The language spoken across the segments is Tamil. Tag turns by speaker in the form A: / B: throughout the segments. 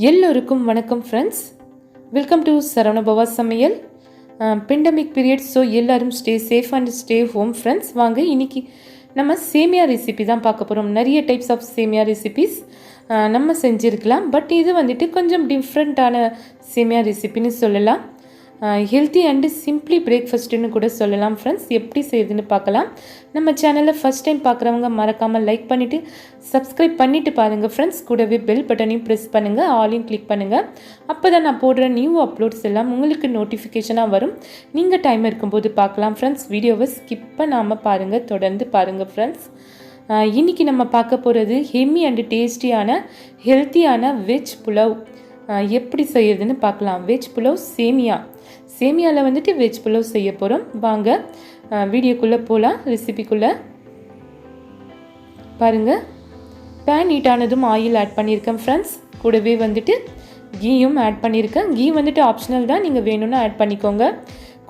A: எல்லோருக்கும் வணக்கம் ஃப்ரெண்ட்ஸ். வெல்கம் டு சரவணபவா சமையல். பெண்டமிக் பீரியட், ஸோ எல்லோரும் stay safe and stay home friends. வாங்க இன்னைக்கு நம்ம சேமியா ரெசிபி தான் பார்க்க போகிறோம். நிறைய டைப்ஸ் ஆஃப் சேமியா ரெசிபிஸ் நம்ம செஞ்சுருக்கலாம். பட் இது வந்துட்டு கொஞ்சம் டிஃப்ரெண்ட்டான சேமியா ரெசிபின்னு சொல்லலாம். ஹெல்த்தி அண்டு சிம்பிளி பிரேக்ஃபாஸ்ட்டுன்னு கூட சொல்லலாம் ஃப்ரெண்ட்ஸ். எப்படி செய்யுதுன்னு பார்க்கலாம். நம்ம சேனலில் ஃபஸ்ட் டைம் பார்க்குறவங்க மறக்காமல் லைக் பண்ணிவிட்டு சப்ஸ்கிரைப் பண்ணிவிட்டு பாருங்கள் ஃப்ரெண்ட்ஸ். கூடவே பெல் பட்டனையும் ப்ரெஸ் பண்ணுங்கள், ஆலையும் கிளிக் பண்ணுங்கள். அப்போ தான் நான் போடுற நியூ அப்லோட்ஸ் எல்லாம் உங்களுக்கு நோட்டிஃபிகேஷனாக வரும். நீங்கள் டைம் இருக்கும்போது பார்க்கலாம் ஃப்ரெண்ட்ஸ். வீடியோவை ஸ்கிப் பண்ணாமல் பாருங்கள், தொடர்ந்து பாருங்கள் ஃப்ரெண்ட்ஸ். இன்றைக்கி நம்ம பார்க்க போகிறது ஹெம்மி அண்டு டேஸ்டியான ஹெல்த்தியான வெஜ் புலாவ் எப்படி செய்யறதுன்னு பார்க்கலாம். வெஜ் புலாவ் சேமியாவில் வந்துட்டு வெஜ் புலாவ் செய்ய போகிறோம். வாங்க வீடியோக்குள்ளே போகலாம். ரெசிபிக்குள்ளே பாருங்கள். பேன் ஹீட் ஆனதும் ஆயில் ஆட் பண்ணியிருக்கேன் ஃப்ரெண்ட்ஸ். கூடவே வந்துட்டு கீயும் ஆட் பண்ணியிருக்கேன். கீ வந்துட்டு ஆப்ஷனல் தான், நீங்கள் வேணும்னா ஆட் பண்ணிக்கோங்க.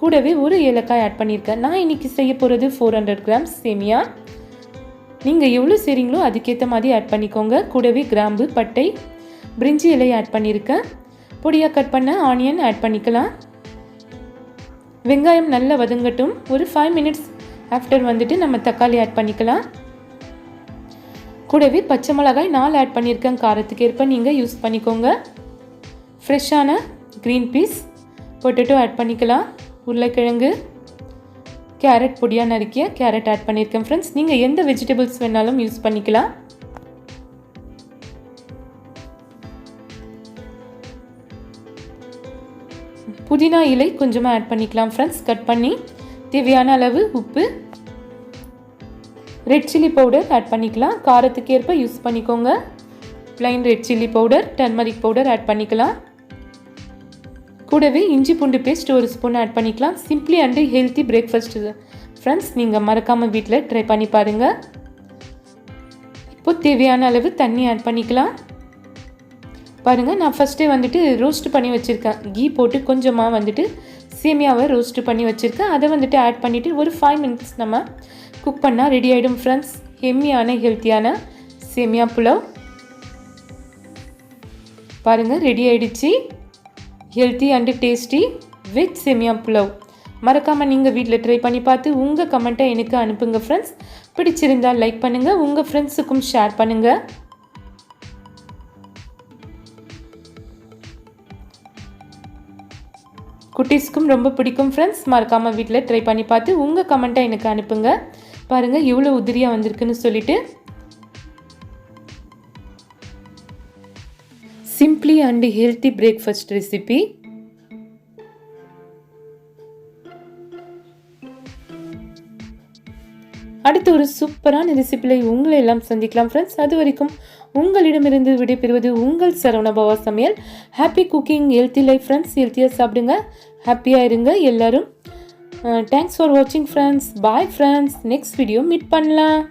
A: கூடவே ஒரு ஏலக்காய் ஆட் பண்ணியிருக்கேன். நான் இன்றைக்கி செய்ய போகிறது 400 கிராம்ஸ் சேமியா. நீங்கள் எவ்வளோ செய்கிறீங்களோ அதுக்கேற்ற மாதிரி ஆட் பண்ணிக்கோங்க. கூடவே கிராம்பு, பட்டை, பிரிஞ்சி இலை ஆட் பண்ணியிருக்கேன். பொடியாக கட் பண்ண ஆனியன் ஆட் பண்ணிக்கலாம். வெங்காயம் நல்லா வதங்கட்டும். ஒரு 5 மினிட்ஸ் ஆஃப்டர் வந்துட்டு நம்ம தக்காளி ஆட் பண்ணிக்கலாம். கூடவே பச்சை மிளகாய் 4 ஆட் பண்ணியிருக்கேன். காரத்துக்கு ஏற்ப நீங்கள் யூஸ் பண்ணிக்கோங்க. ஃப்ரெஷ்ஷான க்ரீன் பீஸ், பொட்டேட்டோ ஆட் பண்ணிக்கலாம். உருளைக்கிழங்கு, கேரட், பொடியாக நறுக்கிய கேரட் ஆட் பண்ணியிருக்கேன் ஃப்ரெண்ட்ஸ். நீங்கள் எந்த வெஜிடபிள்ஸ் வேணாலும் யூஸ் பண்ணிக்கலாம். புதினா இலை கொஞ்சமாக ஆட் பண்ணிக்கலாம் ஃப்ரெண்ட்ஸ். கட் பண்ணி தேவையான அளவு உப்பு, ரெட் சில்லி பவுடர் ஆட் பண்ணிக்கலாம். காரத்துக்கு ஏற்ப யூஸ் பண்ணிக்கோங்க. Plain red chilli powder, turmeric powder add பண்ணிக்கலாம். கூடவே இஞ்சி பூண்டு பேஸ்ட் 1 ஸ்பூன் ஆட் பண்ணிக்கலாம். Simply and healthy breakfast friends. நீங்கள் மறக்காமல் வீட்டில் ட்ரை பண்ணி பாருங்கள். இப்போ தேவையான அளவு தண்ணி ஆட் பண்ணிக்கலாம். பாருங்கள், நான் ஃபஸ்ட்டே வந்துட்டு ரோஸ்ட் பண்ணி வச்சுருக்கேன். கீ போட்டு கொஞ்சமாக வந்துட்டு சேமியாவை ரோஸ்ட் பண்ணி வச்சுருக்கேன். அதை வந்துட்டு ஆட் பண்ணிவிட்டு ஒரு 5 மினிட்ஸ் நம்ம குக் பண்ணால் ரெடி ஆகிடும் ஃப்ரெண்ட்ஸ். ஹெம்மியான ஹெல்த்தியான சேமியா புலாவ் பாருங்கள், ரெடி ஆகிடுச்சு. ஹெல்த்தி அண்டு டேஸ்டி வெஜ் சேமியா புலாவ். மறக்காமல் நீங்கள் வீட்டில் ட்ரை பண்ணி பார்த்து உங்கள் கமெண்ட்டை எனக்கு அனுப்புங்க ஃப்ரெண்ட்ஸ். பிடிச்சிருந்தால் லைக் பண்ணுங்கள், உங்கள் ஃப்ரெண்ட்ஸுக்கும் ஷேர் பண்ணுங்கள். குட்டீஸ்க்கும் ரொம்ப பிடிக்கும் ஃப்ரெண்ட்ஸ். மறக்காமல் வீட்டில் ட்ரை பண்ணி பார்த்து உங்கள் கமெண்ட்டை எனக்கு அனுப்புங்க. பாருங்கள் எவ்வளோ உதிரியாக வந்திருக்குன்னு சொல்லிட்டு. Simply and healthy breakfast recipe. அடுத்து ஒரு சூப்பரான ரெசிபியில் உங்களை எல்லாம் சந்திக்கலாம் ஃப்ரெண்ட்ஸ். அது வரைக்கும் உங்களிடமிருந்து விடைபெறுவது உங்கள் சரவணபவா சமையல். Happy cooking, healthy life friends. ஹெல்த்தியாக சாப்பிடுங்க, ஹாப்பியாக இருங்க எல்லாரும். தேங்க்ஸ் ஃபார் வாட்சிங் friends. Bye friends. Next video meet பண்ணலாம்.